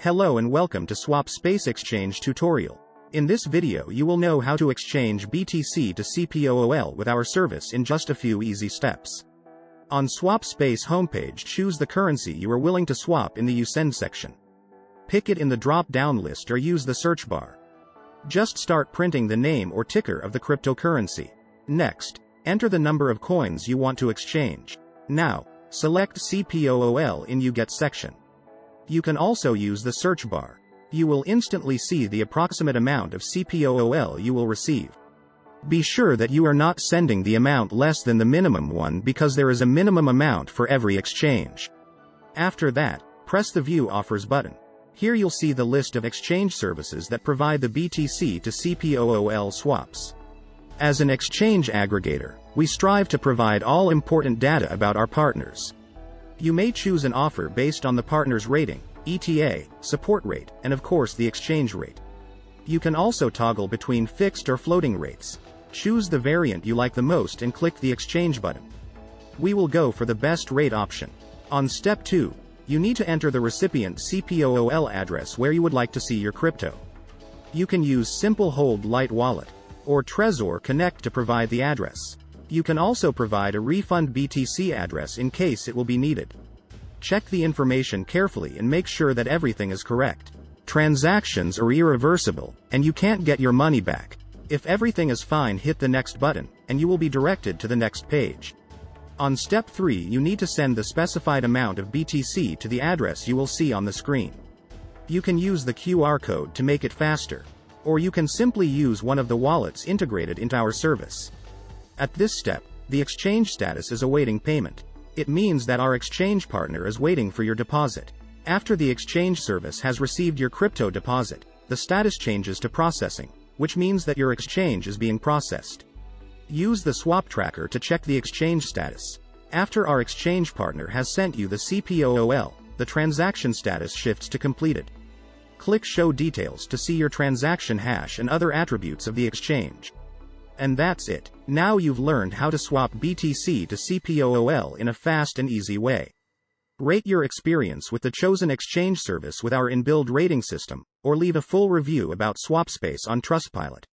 Hello and welcome to SwapSpace exchange tutorial. In this video you will know how to exchange BTC to CPOOL with our service in just a few easy steps. On SwapSpace homepage, choose the currency you are willing to swap in the USEND section. Pick it in the drop-down list or use the search bar. Just start printing the name or ticker of the cryptocurrency. Next, enter the number of coins you want to exchange. Now, select CPOOL in UGET section. You can also use the search bar. You will instantly see the approximate amount of CPOOL you will receive. Be sure that you are not sending the amount less than the minimum one because there is a minimum amount for every exchange. After that, press the View Offers button. Here you'll see the list of exchange services that provide the BTC to CPOOL swaps. As an exchange aggregator, we strive to provide all important data about our partners. You may choose an offer based on the partner's rating, ETA, support rate, and of course the exchange rate. You can also toggle between fixed or floating rates. Choose the variant you like the most and click the exchange button. We will go for the best rate option. On step 2, you need to enter the recipient CPOOL address where you would like to see your crypto. You can use Simple Hold Lite Wallet or Trezor Connect to provide the address. You can also provide a refund BTC address in case it will be needed. Check the information carefully and make sure that everything is correct. Transactions are irreversible, and you can't get your money back. If everything is fine, hit the next button, and you will be directed to the next page. On step 3, you need to send the specified amount of BTC to the address you will see on the screen. You can use the QR code to make it faster, or you can simply use one of the wallets integrated into our service. At this step, the exchange status is awaiting payment. It means that our exchange partner is waiting for your deposit. After the exchange service has received your crypto deposit, the status changes to processing, which means that your exchange is being processed. Use the swap tracker to check the exchange status. After our exchange partner has sent you the CPOOL, the transaction status shifts to completed. Click Show Details to see your transaction hash and other attributes of the exchange. And that's it. Now you've learned how to swap BTC to CPOOL in a fast and easy way. Rate your experience with the chosen exchange service with our inbuilt rating system, or leave a full review about SwapSpace on Trustpilot.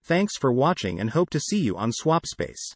Thanks for watching and hope to see you on SwapSpace.